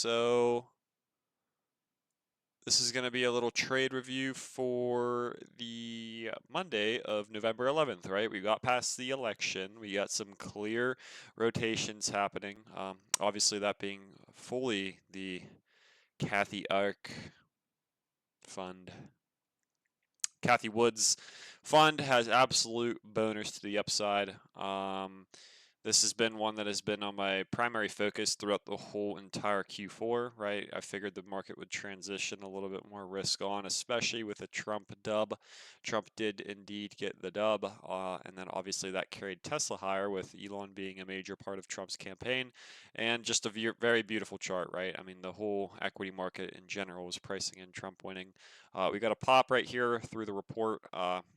so this is going to be a little trade review for the Monday of November 11th, right? We got past the election. We got some clear rotations happening. Obviously, that being fully the Kathy Ark fund. Kathy Woods fund has absolute boners to the upside. This has been one that has been on my primary focus throughout the whole entire Q4, right? I figured the market would transition a little bit more risk on, especially with a Trump dub. Trump did indeed get the dub, and then obviously that carried Tesla higher with Elon being a major part of Trump's campaign, and just a very beautiful chart, right? I mean, the whole equity market in general was pricing in Trump winning. We got a pop right here through the report.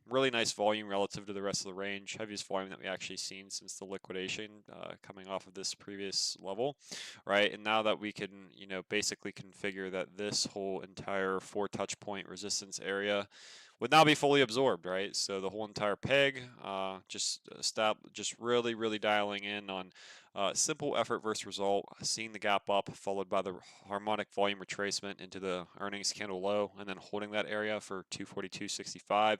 Really nice volume relative to the rest of the range. Heaviest volume that we actually seen since the liquidation coming off of this previous level, right? And now that we can, basically configure that this whole entire 4 touch point resistance area would now be fully absorbed, right? So the whole entire peg, just really dialing in on simple effort versus result, seeing the gap up, followed by the harmonic volume retracement into the earnings candle low, and then holding that area for 242.65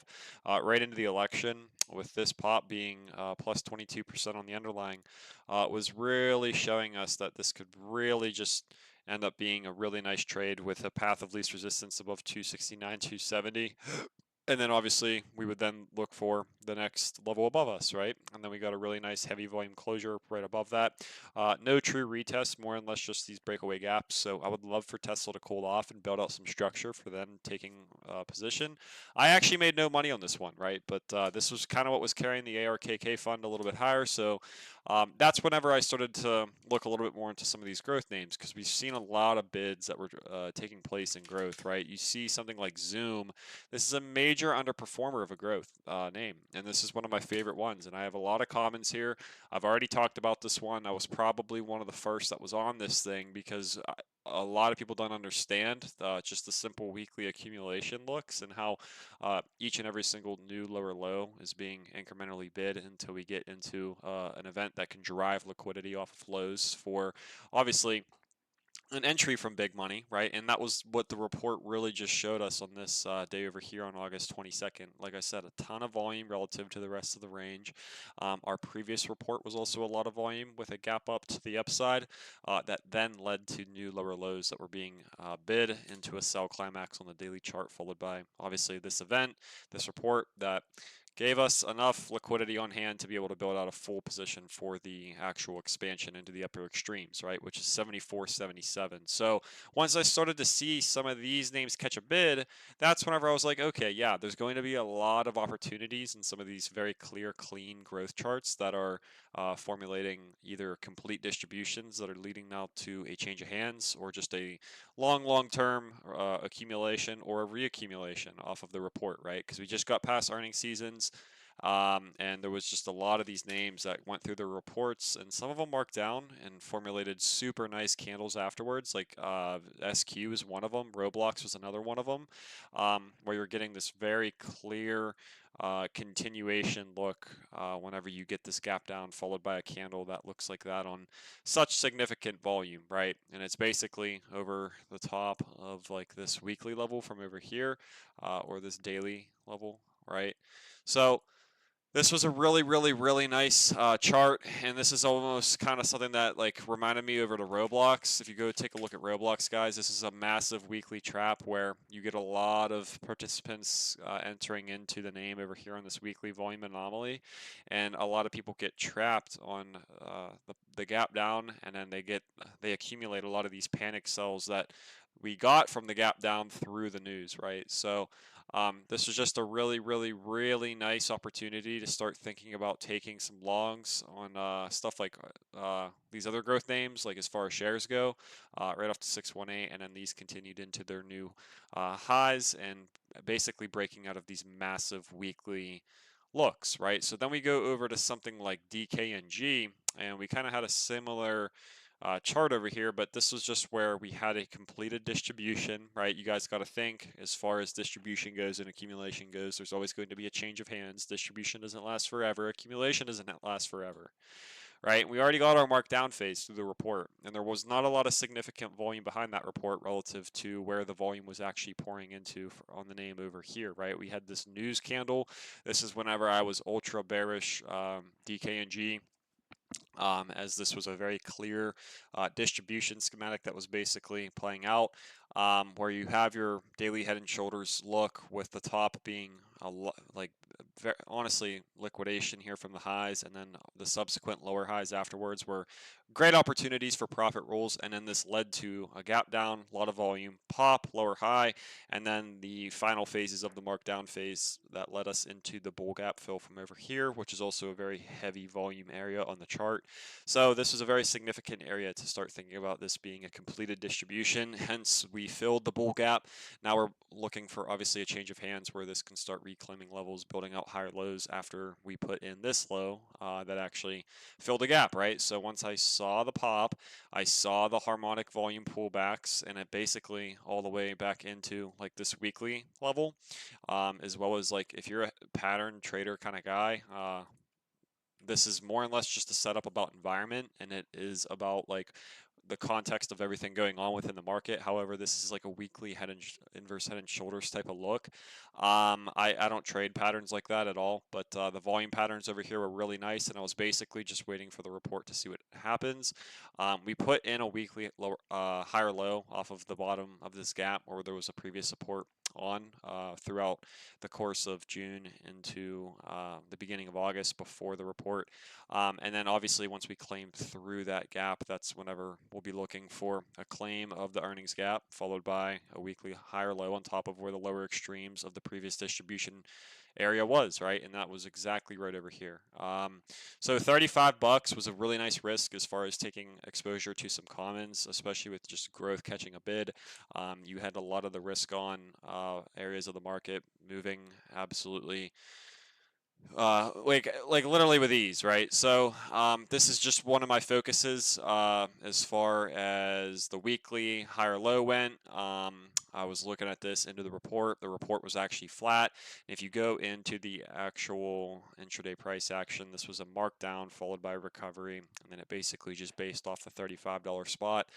right into the election. With this pop being plus 22% on the underlying, was really showing us that this could really just end up being a really nice trade with a path of least resistance above 269, 270. And then obviously we would then look for the next level above us, right? And then we got a really nice heavy volume closure right above that. No true retest, more or less just these breakaway gaps. So I would love for Tesla to cool off and build out some structure for then taking position. I actually made no money on this one, right? But this was kind of what was carrying the ARKK fund a little bit higher. So that's whenever I started to look a little bit more into some of these growth names, because we've seen a lot of bids that were taking place in growth, right? You see something like Zoom. This is a major underperformer of a growth name, and this is one of my favorite ones. And I have a lot of comments here. I've already talked about this one. I was probably one of the first that was on this thing because a lot of people don't understand just the simple weekly accumulation looks and how each and every single new lower low is being incrementally bid until we get into an event that can drive liquidity off of lows for obviously an entry from big money, right? And that was what the report really just showed us on this day over here on August 22nd. Like I said, a ton of volume relative to the rest of the range. Our previous report was also a lot of volume with a gap up to the upside that then led to new lower lows that were being bid into a sell climax on the daily chart, followed by obviously this event, this report that gave us enough liquidity on hand to be able to build out a full position for the actual expansion into the upper extremes, right, which is 74.77. So once I started to see some of these names catch a bid, that's whenever I was like, okay, yeah, there's going to be a lot of opportunities in some of these very clear, clean growth charts that are formulating either complete distributions that are leading now to a change of hands or just a long-term accumulation or a reaccumulation off of the report, right? Because we just got past earnings seasons, and there was just a lot of these names that went through the reports, and some of them marked down and formulated super nice candles afterwards. Like SQ is one of them, Roblox was another one of them, where you're getting this very clear continuation look whenever you get this gap down followed by a candle that looks like that on such significant volume, right? And it's basically over the top of like this weekly level from over here or this daily level, right? So this was a really nice chart, and this is almost kind of something that like reminded me over to Roblox. If you go take a look at Roblox, guys, this is a massive weekly trap where you get a lot of participants entering into the name over here on this weekly volume anomaly, and a lot of people get trapped on the gap down, and then they accumulate a lot of these panic sells that we got from the gap down through the news, right? So this was just a really nice opportunity to start thinking about taking some longs on stuff like these other growth names, like as far as shares go, right off to 618, and then these continued into their new highs and basically breaking out of these massive weekly looks, right? So then we go over to something like DKNG, and we kind of had a similar chart over here, but this was just where we had a completed distribution, right? You guys got to think as far as distribution goes and accumulation goes, there's always going to be a change of hands. Distribution doesn't last forever. Accumulation doesn't last forever, right? We already got our markdown phase through the report, and there was not a lot of significant volume behind that report relative to where the volume was actually pouring into on the name over here, right? We had this news candle. This is whenever I was ultra bearish DKNG. As this was a very clear distribution schematic that was basically playing out, where you have your daily head and shoulders look with the top being like honestly liquidation here from the highs, and then the subsequent lower highs afterwards were great opportunities for profit rolls, and then this led to a gap down, a lot of volume, pop, lower high, and then the final phases of the markdown phase that led us into the bull gap fill from over here, which is also a very heavy volume area on the chart. So this was a very significant area to start thinking about this being a completed distribution. Hence, we filled the bull gap. Now we're looking for obviously a change of hands where this can start reclaiming levels, building out higher lows after we put in this low that actually filled the gap, right? So once I saw the pop, I saw the harmonic volume pullbacks, and it basically all the way back into like this weekly level, as well as like if you're a pattern trader kind of guy, this is more or less just a setup about environment, and it is about like the context of everything going on within the market. However, this is like a weekly inverse head and shoulders type of look. I don't trade patterns like that at all, but the volume patterns over here were really nice, and I was basically just waiting for the report to see what happens. We put in a weekly higher low off of the bottom of this gap where there was a previous support on throughout the course of June into the beginning of August before the report. And then obviously once we claim through that gap, that's whenever we'll be looking for a claim of the earnings gap, followed by a weekly higher low on top of where the lower extremes of the previous distribution area was, right? And that was exactly right over here. So 35 bucks was a really nice risk as far as taking exposure to some commons, especially with just growth catching a bid. You had a lot of the risk on areas of the market moving absolutely like literally with ease, right? So this is just one of my focuses as far as the weekly higher low went. I was looking at this into the report. The report was actually flat. If you go into the actual intraday price action, this was a markdown followed by a recovery, and then it basically just based off the $35 spot.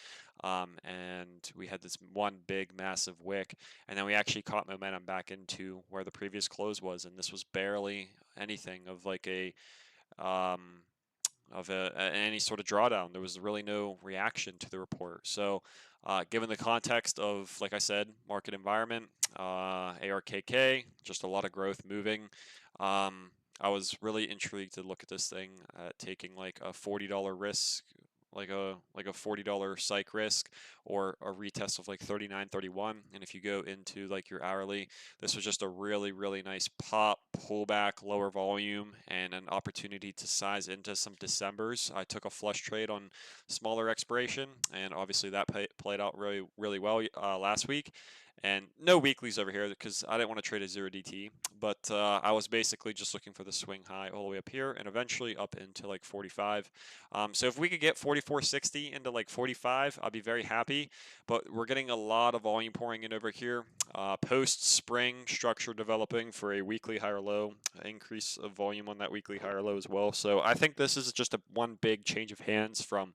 And we had this one big massive wick, and then we actually caught momentum back into where the previous close was, and this was barely anything of like any sort of drawdown. There was really no reaction to the report. So given the context of, like I said, market environment, ARKK, just a lot of growth moving, I was really intrigued to look at this thing taking like a $40 risk, like a $40 psych risk, or a retest of like 39.31. And if you go into like your hourly, this was just a really nice pop, pullback, lower volume, and an opportunity to size into some Decembers. I took a flush trade on smaller expiration, and obviously that played out really well last week. And no weeklies over here because I didn't want to trade a 0DT, but I was basically just looking for the swing high all the way up here and eventually up into like 45. So if we could get 44.60 into like 45, I'd be very happy. But we're getting a lot of volume pouring in over here. Post-spring structure developing for a weekly higher low, increase of volume on that weekly higher low as well. So I think this is just one big change of hands from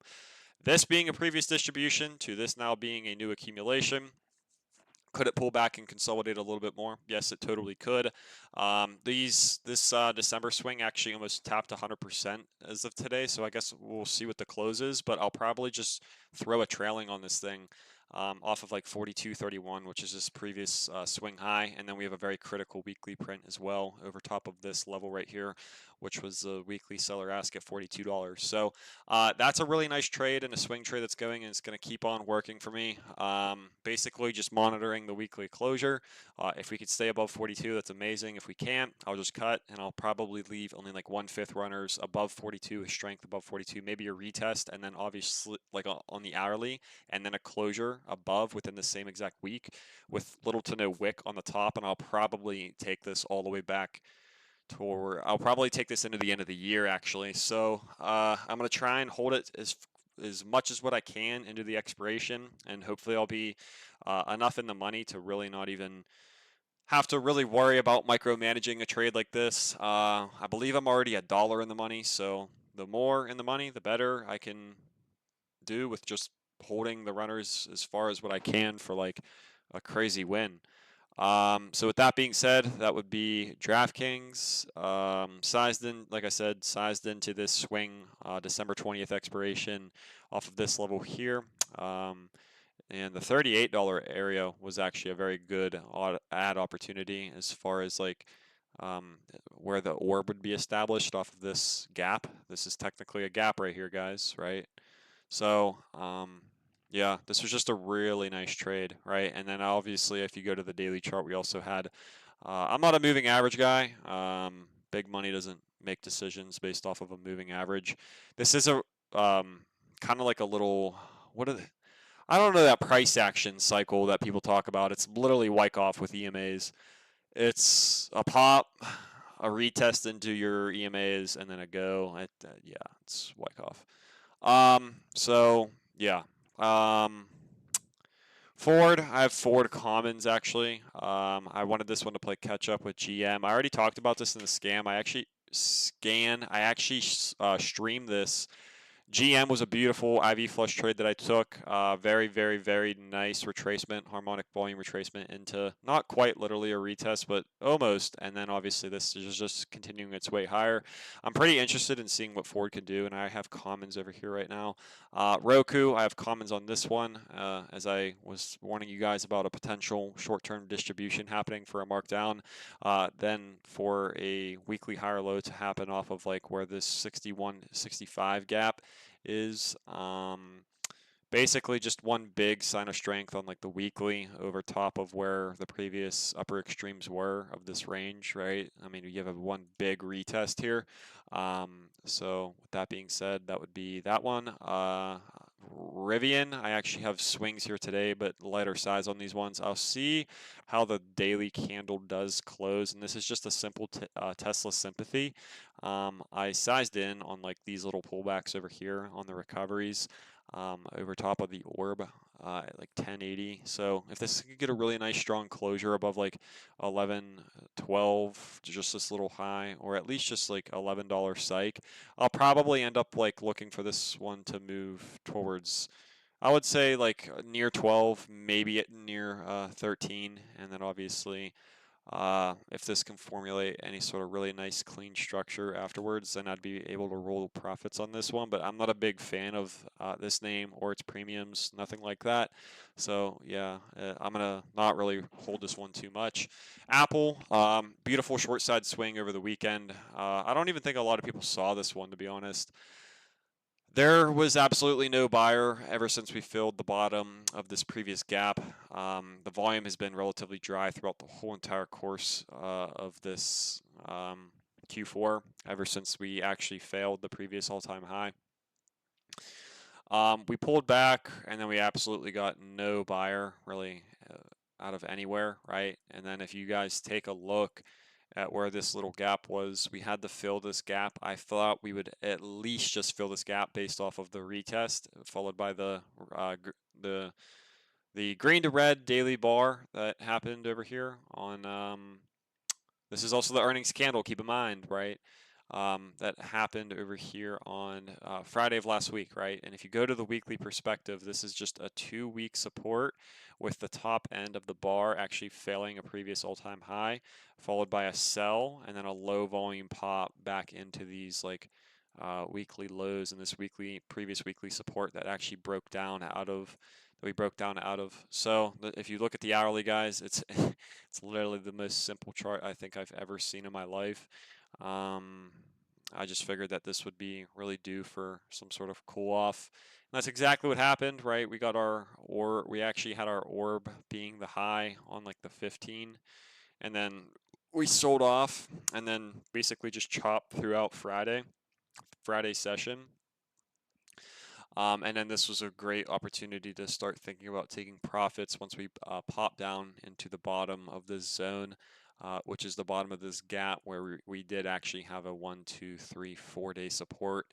this being a previous distribution to this now being a new accumulation. Could it pull back and consolidate a little bit more? Yes, it totally could. This December swing actually almost tapped 100% as of today, so I guess we'll see what the close is, but I'll probably just throw a trailing on this thing off of like 42.31, which is this previous swing high, and then we have a very critical weekly print as well over top of this level right here, which was the weekly seller ask at $42. So that's a really nice trade and a swing trade that's going, and it's going to keep on working for me. Basically just monitoring the weekly closure. If we could stay above 42, that's amazing. If we can't, I'll just cut, and I'll probably leave only like 1/5 runners above 42, a strength above 42, maybe a retest, and then obviously like on the hourly, and then a closure above within the same exact week with little to no wick on the top, and I'll probably take this all the way back I'll probably take this into the end of the year actually. So I'm going to try and hold it as much as what I can into the expiration, and hopefully I'll be enough in the money to really not even have to really worry about micromanaging a trade like this. I believe I'm already $1 in the money, so the more in the money, the better I can do with just holding the runners as far as what I can for like a crazy win. So with that being said, that would be DraftKings, sized in, like I said, sized into this swing, December 20th expiration off of this level here. And the $38 area was actually a very good ad opportunity as far as like where the orb would be established off of this gap. This is technically a gap right here, guys, right? So, yeah, this was just a really nice trade, right? And then obviously, if you go to the daily chart, we also had, I'm not a moving average guy. Big money doesn't make decisions based off of a moving average. This is a kind of like a little, what are the, I don't know that price action cycle that people talk about. It's literally Wyckoff with EMAs. It's a pop, a retest into your EMAs, and then a go. Yeah, it's Wyckoff. So yeah. Um, Ford, I have Ford Commons actually. I wanted this one to play catch up with GM. I already talked about this in the scam. I actually streamed this. GM was a beautiful IV flush trade that I took. Very, very, very nice retracement, harmonic volume retracement into not quite literally a retest, but almost. And then obviously this is just continuing its way higher. I'm pretty interested in seeing what Ford can do, and I have commons over here right now. Roku, I have commons on this one, as I was warning you guys about a potential short-term distribution happening for a markdown. Then for a weekly higher low to happen off of like where this 61-65 gap is. Basically just one big sign of strength on like the weekly over top of where the previous upper extremes were of this range, right? I mean, you have one big retest here. So with that being said, that would be that one. Rivian, I actually have swings here today, but lighter size on these ones. I'll see how the daily candle does close, and this is just a simple Tesla sympathy. I sized in on like these little pullbacks over here on the recoveries over top of the orb at like 1080. So if this could get a really nice strong closure above like 11, 12 to just this little high, or at least just like $11 psych, I'll probably end up like looking for this one to move towards, I would say like near 12, maybe at near 13, and then obviously if this can formulate any sort of really nice clean structure afterwards, then I'd be able to roll profits on this one. But I'm not a big fan of this name or its premiums, nothing like that. So yeah, I'm gonna not really hold this one too much. Apple, beautiful short side swing over the weekend. I don't even think a lot of people saw this one, to be honest. There was absolutely no buyer ever since we filled the bottom of this previous gap. The volume has been relatively dry throughout the whole entire course of this Q4, ever since we actually failed the previous all-time high. We pulled back, and then we absolutely got no buyer really out of anywhere, right? And then if you guys take a look at where this little gap was, we had to fill this gap. I thought we would at least just fill this gap based off of the retest, followed by the green to red daily bar that happened over here on. This is also the earnings candle. Keep in mind, right? That happened over here on Friday of last week, right? And if you go to the weekly perspective, this is just a 2-week support with the top end of the bar actually failing a previous all-time high, followed by a sell and then a low volume pop back into these like weekly lows and this previous weekly support that actually broke down out of that we broke down out of. So if you look at the hourly, guys, it's it's literally the most simple chart I think I've ever seen in my life. I just figured that this would be really due for some sort of cool off. And that's exactly what happened, right? We actually had our orb being the high on like the 15, and then we sold off and then basically just chopped throughout Friday session. And then this was a great opportunity to start thinking about taking profits once we pop down into the bottom of this zone, which is the bottom of this gap where we did actually have a 1, 2, 3, 4-day support.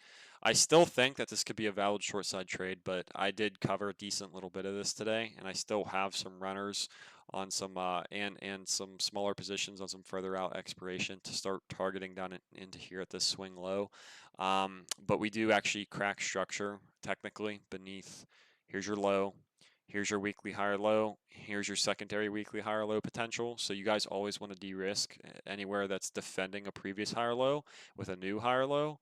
I still think that this could be a valid short side trade, but I did cover a decent little bit of this today, and I still have some runners on some and some smaller positions on some further out expiration to start targeting down into here at this swing low. But we do actually crack structure technically beneath. Here's your low. Here's your weekly higher low. Here's your secondary weekly higher low potential. So you guys always want to de-risk anywhere that's defending a previous higher low with a new higher low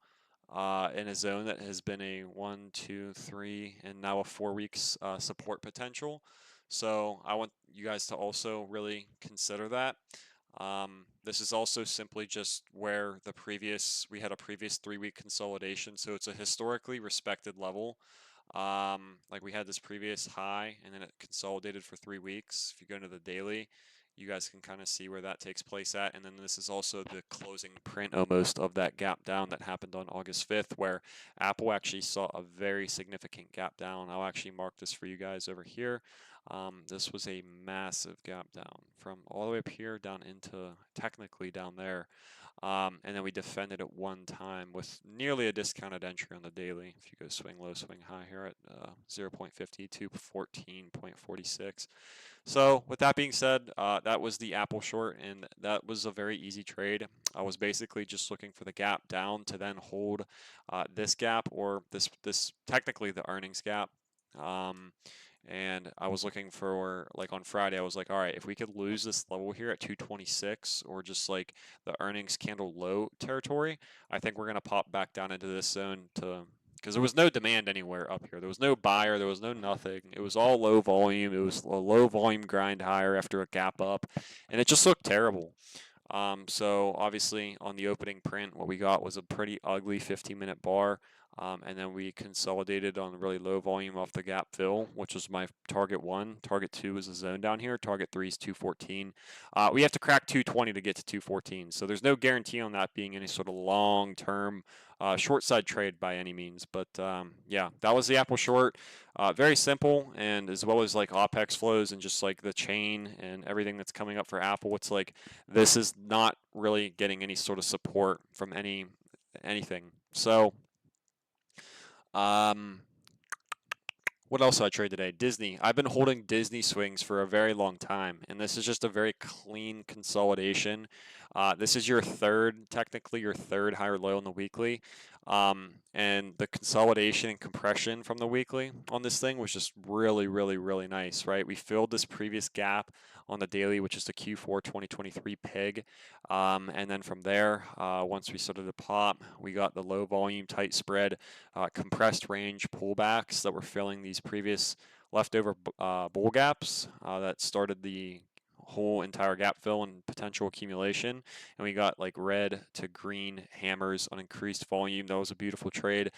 in a zone that has been a 1, 2, 3, and now a 4 weeks support potential. So I want you guys to also really consider that. This is also simply just where we had a previous 3-week consolidation, so it's a historically respected level. Like we had this previous high and then it consolidated for 3 weeks. If you go into the daily, you guys can kind of see where that takes place at. And then this is also the closing print almost of that gap down that happened on August 5th, where Apple actually saw a very significant gap down. I'll actually mark this for you guys over here. This was a massive gap down from all the way up here down into technically down there. And then we defended it one time with nearly a discounted entry on the daily. If you go swing low, swing high here at 0.50 to 14.46. So with that being said, that was the Apple short, and that was a very easy trade. I was basically just looking for the gap down to then hold this gap, or this technically the earnings gap. And I was looking for, like on Friday, I was like, all right, if we could lose this level here at 226 or just like the earnings candle low territory, I think we're going to pop back down into this zone because there was no demand anywhere up here. There was no buyer, there was no nothing. It was all low volume. It was a low volume grind higher after a gap up, and it just looked terrible. So obviously on the opening print, what we got was a pretty ugly 15-minute bar. And then we consolidated on really low volume off the gap fill, which was my target 1. Target 2 is a zone down here. Target 3 is 214. We have to crack 220 to get to 214. So there's no guarantee on that being any sort of long-term short side trade by any means. But yeah, that was the Apple short. Very simple, and as well as like OPEX flows and just like the chain and everything that's coming up for Apple, it's like this is not really getting any sort of support from anything. So what else did I trade today? Disney. I've been holding Disney swings for a very long time, and this is just a very clean consolidation. This is technically your third higher low in the weekly. And the consolidation and compression from the weekly on this thing was just really, really, really nice, right? We filled this previous gap on the daily, which is the Q4 2023 peg. And then from there, once we started to pop, we got the low volume, tight spread, compressed range pullbacks that were filling these previous leftover bull gaps that started the whole entire gap fill and potential accumulation. And we got like red to green hammers on increased volume. That was a beautiful trade.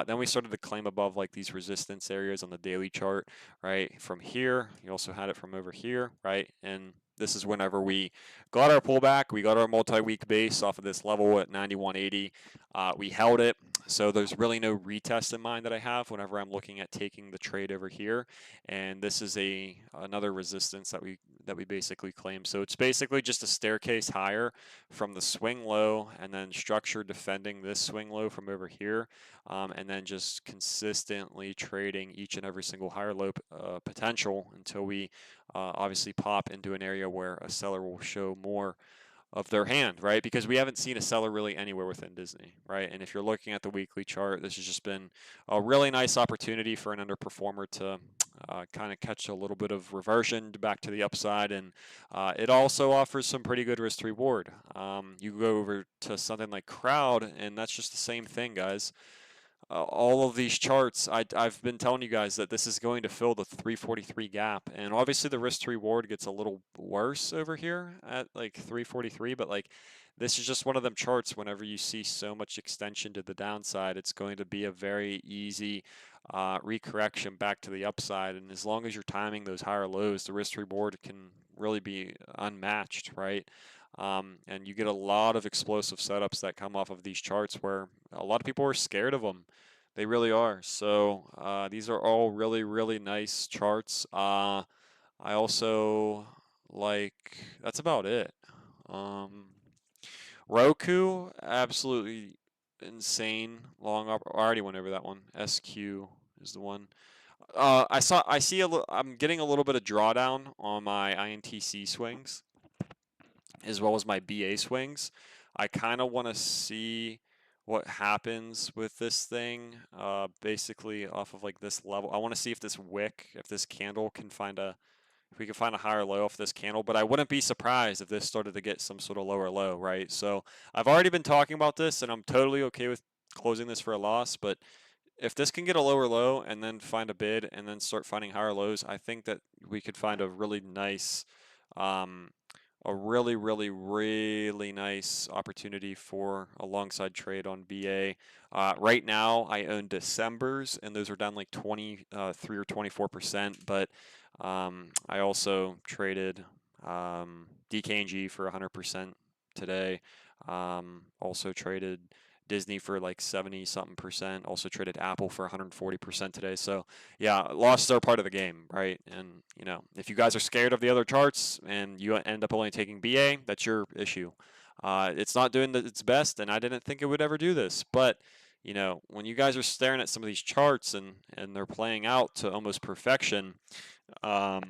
Then we started to claim above like these resistance areas on the daily chart, right? From here, you also had it from over here, right? And this is whenever we got our pullback, we got our multi-week base off of this level at 91.80. We held it. So there's really no retest in mind that I have whenever I'm looking at taking the trade over here. And this is another resistance that we basically claim. So it's basically just a staircase higher from the swing low, and then structure defending this swing low from over here, and then just consistently trading each and every single higher low potential until we obviously pop into an area where a seller will show more of their hand, right? Because we haven't seen a seller really anywhere within Disney, right? And if you're looking at the weekly chart, this has just been a really nice opportunity for an underperformer to kind of catch a little bit of reversion back to the upside, and it also offers some pretty good risk to reward. You go over to something like Crowd, and that's just the same thing, guys. All of these charts, I've been telling you guys that this is going to fill the 343 gap, and obviously the risk to reward gets a little worse over here at like 343, but like this is just one of them charts. Whenever you see so much extension to the downside, it's going to be a very easy recorrection back to the upside, and as long as you're timing those higher lows, the risk to reward can really be unmatched, right? And you get a lot of explosive setups that come off of these charts where a lot of people are scared of them. They really are. So these are all really, really nice charts. I also that's about it. Roku, absolutely insane. I already went over that one. SQ is the one. I'm getting a little bit of drawdown on my INTC swings as well as my BA swings. I kind of want to see what happens with this thing, basically off of like this level. I want to see if this wick, if this candle can find a, if we can find a higher low off this candle, but I wouldn't be surprised if this started to get some sort of lower low, right? So I've already been talking about this and I'm totally okay with closing this for a loss, but if this can get a lower low and then find a bid and then start finding higher lows, I think that we could find a really nice, um, a really nice opportunity for a long side trade on BA. Right now, I own December's, and those are down like 23 or 24%. But I also traded DKNG for 100% today. Also traded Disney for like 70 something percent. Also traded Apple for 140% today. So yeah, losses are part of the game, right? And you know, if you guys are scared of the other charts and you end up only taking BA, that's your issue. It's not doing its best, and I didn't think it would ever do this. But you know, when you guys are staring at some of these charts and they're playing out to almost perfection, um,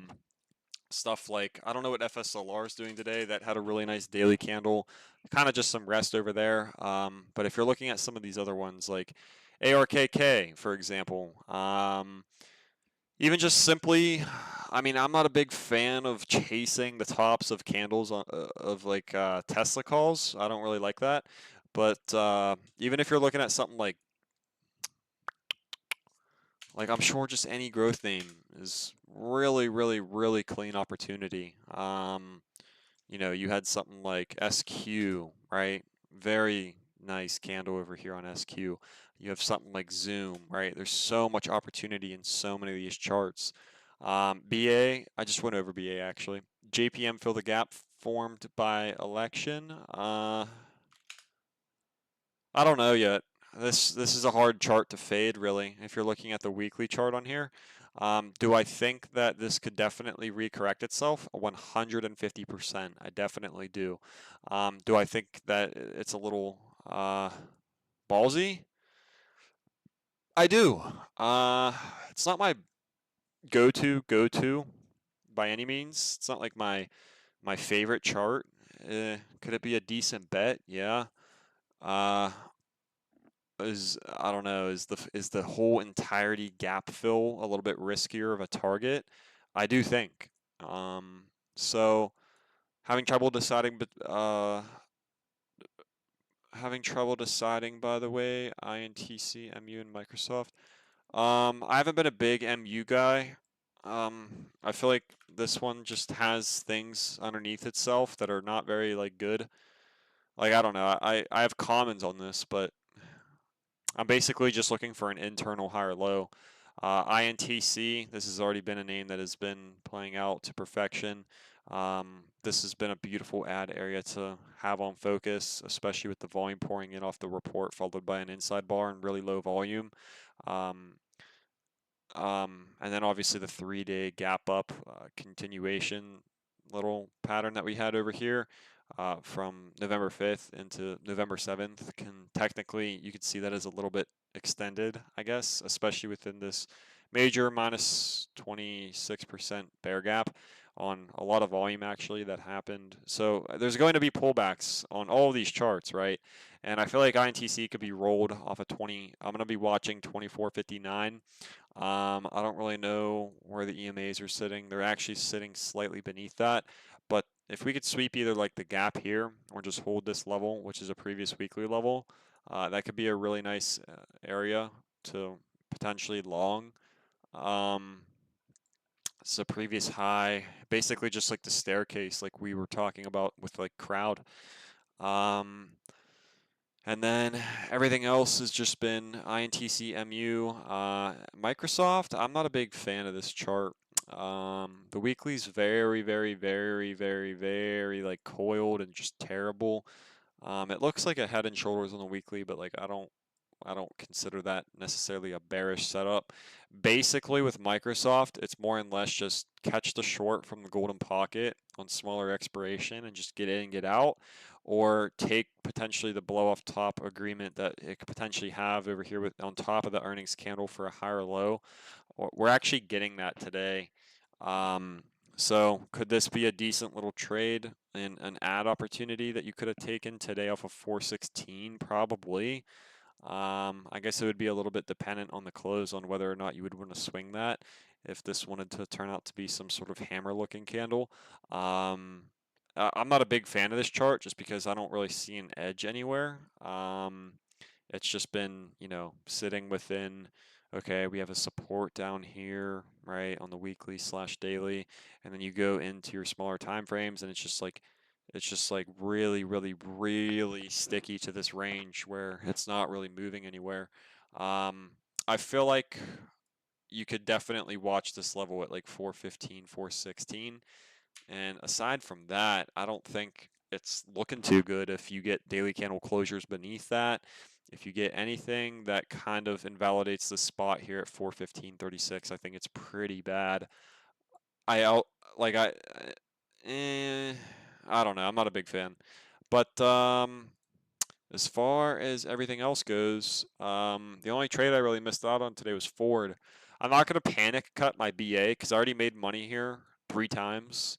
stuff like I don't know what FSLR is doing today. That had a really nice daily candle, kind of just some rest over there. But if you're looking at some of these other ones like ARKK, for example, even just simply, I mean, I'm not a big fan of chasing the tops of candles of like Tesla calls. I don't really like that. But even if you're looking at something like I'm sure just any growth name is really clean opportunity. You know, you had something like SQ, right? Very nice candle over here on SQ. You have something like Zoom, right? There's so much opportunity in so many of these charts. BA, I just went over BA actually. JPM fill the gap formed by election. I don't know yet. This is a hard chart to fade, really, if you're looking at the weekly chart on here. Do I think that this could definitely recorrect itself? 150%. I definitely do. Do I think that it's a little ballsy? I do. It's not my go-to by any means. It's not like my favorite chart. Could it be a decent bet? Yeah. Uh, I don't know, is the whole entirety gap fill a little bit riskier of a target? I do think. Um, so having trouble deciding, but having trouble deciding, by the way, INTC, MU, and Microsoft. I haven't been a big MU guy. I feel like this one just has things underneath itself that are not very like good. Like I don't know, I have commons on this, but I'm basically just looking for an internal higher low. INTC, this has already been a name that has been playing out to perfection. This has been a beautiful ad area to have on focus, especially with the volume pouring in off the report, followed by an inside bar and really low volume. Um, and then obviously the 3-day gap up continuation little pattern that we had over here from November 5th into November 7th can technically, you could see that as a little bit extended, I guess, especially within this major minus 26% bear gap on a lot of volume actually that happened. So there's going to be pullbacks on all of these charts, right? And I feel like INTC could be rolled off of 20. I'm going to be watching 24.59. I don't really know where the EMAs are sitting. They're actually sitting slightly beneath that. But if we could sweep either like the gap here or just hold this level, which is a previous weekly level, that could be a really nice area to potentially long. It's a previous high, basically just like the staircase like we were talking about with like crowd. Um, and then everything else has just been INTC MU. Microsoft, I'm not a big fan of this chart. The weekly's very like coiled and just terrible. It looks like a head and shoulders on the weekly, but like I don't consider that necessarily a bearish setup. Basically, with Microsoft, it's more and less just catch the short from the golden pocket on smaller expiration and just get in and get out, or take potentially the blow off top agreement that it could potentially have over here with on top of the earnings candle for a higher low, we're actually getting that today. So could this be a decent little trade and an ad opportunity that you could have taken today off of 416? Probably. I guess it would be a little bit dependent on the close on whether or not you would want to swing that if this wanted to turn out to be some sort of hammer looking candle. I'm not a big fan of this chart just because I don't really see an edge anywhere. It's just been, sitting within, okay, we have a support down here, right, on the weekly slash daily, and then you go into your smaller time frames and it's just like really, really, really sticky to this range where it's not really moving anywhere. I feel like you could definitely watch this level at like 415, 416. And aside from that, I don't think it's looking too good if you get daily candle closures beneath that. If you get anything that kind of invalidates the spot here at 415.36, I think it's pretty bad. I out like eh, I don't know. I'm not a big fan. But as far as everything else goes, the only trade I really missed out on today was Ford. I'm not going to panic cut my BA because I already made money here 3 times.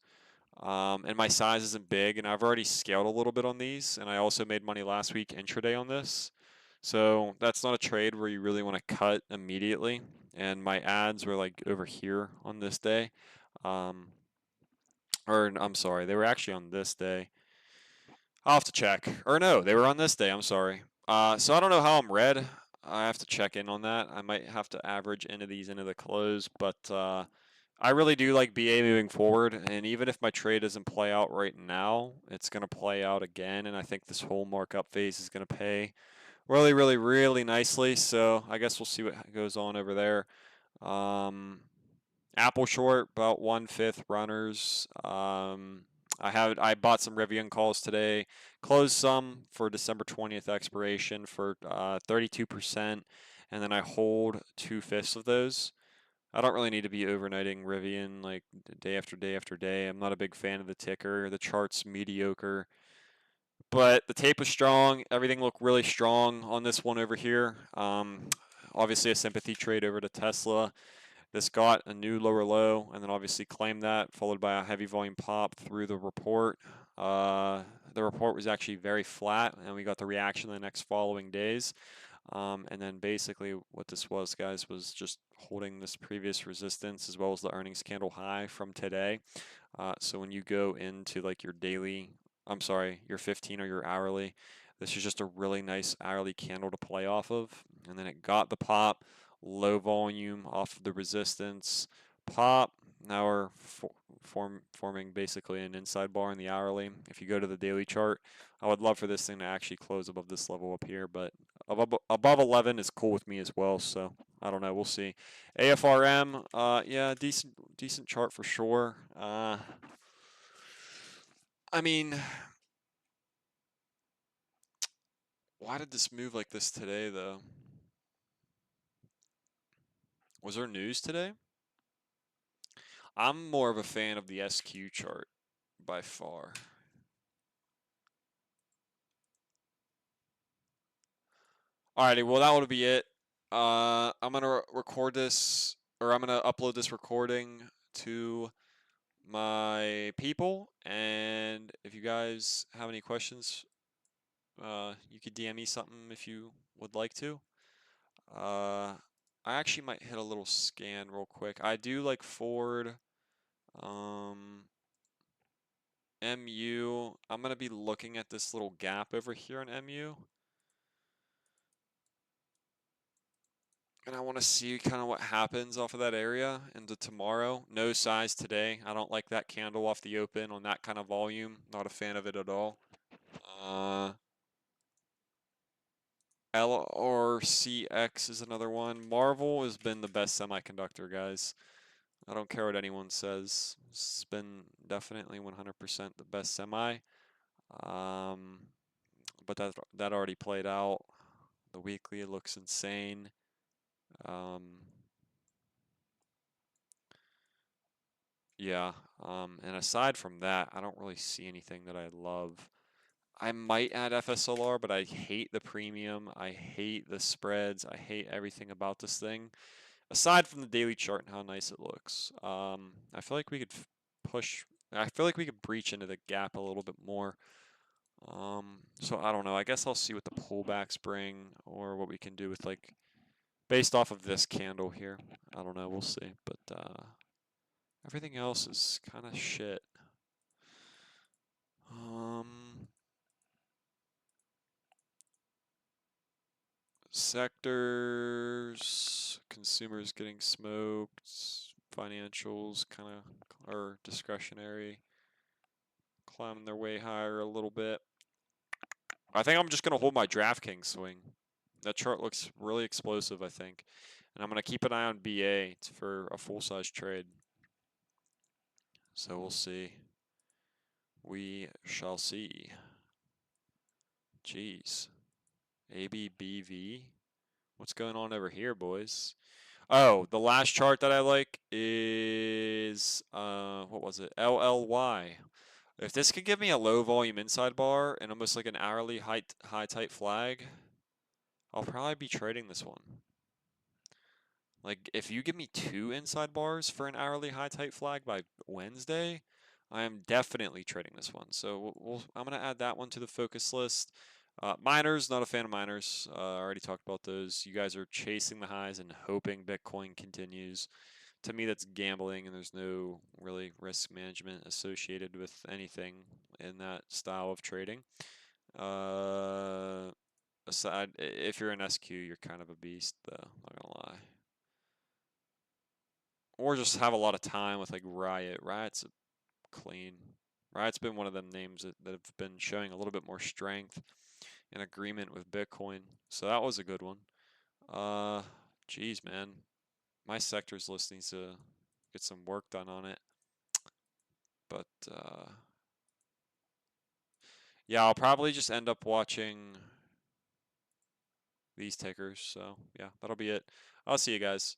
And my size isn't big, and I've already scaled a little bit on these, and I also made money last week intraday on this. So that's not a trade where you really want to cut immediately. And my ads were like over here on this day. Um, or I'm sorry, they were actually on this day. I'll have to check. Or no, they were on this day. I'm sorry. So I don't know how I'm read. I have to check in on that. I might have to average into these into the close, but I really do like BA moving forward. And even if my trade doesn't play out right now, it's going to play out again. And I think this whole markup phase is going to pay really, really, really nicely. So I guess we'll see what goes on over there. Apple short about 1/5 runners. I bought some Rivian calls today, closed some for December 20th expiration for 32%, and then I hold 2/5 of those. I don't really need to be overnighting Rivian like day after day after day. I'm not a big fan of the ticker. The chart's mediocre, but the tape was strong. Everything looked really strong on this one over here. Obviously a sympathy trade over to Tesla. This got a new lower low and then obviously claimed that, followed by a heavy volume pop through the report. The report was actually very flat, and we got the reaction the next following days. And then basically what this was, guys, was just holding this previous resistance as well as the earnings candle high from today. So when you go into like your daily, I'm sorry, your 15 or your hourly, this is just a really nice hourly candle to play off of. And then it got the pop, low volume off of the resistance, pop. Now we're forming basically an inside bar in the hourly. If you go to the daily chart, I would love for this thing to actually close above this level up here, but above 11 is cool with me as well. So I don't know. We'll see. AFRM, yeah, decent chart for sure. I mean, why did this move like this today, though? Was there news today? I'm more of a fan of the SQ chart by far. Alrighty, well that would be it. I'm gonna record this, or I'm gonna upload this recording to my people, and if you guys have any questions, you could DM me something if you would like to. I actually might hit a little scan real quick. I do like Ford. MU. I'm gonna be looking at this little gap over here in MU. And I want to see kind of what happens off of that area into tomorrow. No size today. I don't like that candle off the open on that kind of volume. Not a fan of it at all. LRCX is another one. Marvel has been the best semiconductor, guys. I don't care what anyone says. This has been definitely 100% the best semi. But that already played out. The weekly looks insane. Yeah. And aside from that, I don't really see anything that I love. I might add FSLR, but I hate the premium. I hate the spreads. I hate everything about this thing. aside from the daily chart and how nice it looks, I feel like we could push. I feel like we could breach into the gap a little bit more. So I don't know. I guess I'll see what the pullbacks bring or what we can do with like based off of this candle here. I don't know. We'll see. But everything else is kind of shit. Sectors, consumers getting smoked, financials kind of are discretionary, climbing their way higher a little bit. I think I'm just going to hold my DraftKings swing. That chart looks really explosive, I think. And I'm going to keep an eye on BA for a full-size trade. So we'll see. We shall see. Jeez. ABBV? What's going on over here, boys? Oh, the last chart that I like is, what was it? LLY. If this could give me a low volume inside bar and almost like an hourly high tight flag, I'll probably be trading this one. Like, if you give me 2 inside bars for an hourly high tight flag by Wednesday, I am definitely trading this one. So I'm going to add that one to the focus list. Miners, not a fan of miners. I already talked about those. You guys are chasing the highs and hoping Bitcoin continues. To me, that's gambling, and there's no really risk management associated with anything in that style of trading. Aside, if you're an SQ, you're kind of a beast, though. Not gonna lie. Or just have a lot of time with like Riot. Riot's clean. Riot's been one of them names that have been showing a little bit more strength and agreement with Bitcoin. So that was a good one. Geez, man. My sectors list needs to get some work done on it. But, yeah, I'll probably just end up watching these tickers. So, yeah, that'll be it. I'll see you guys.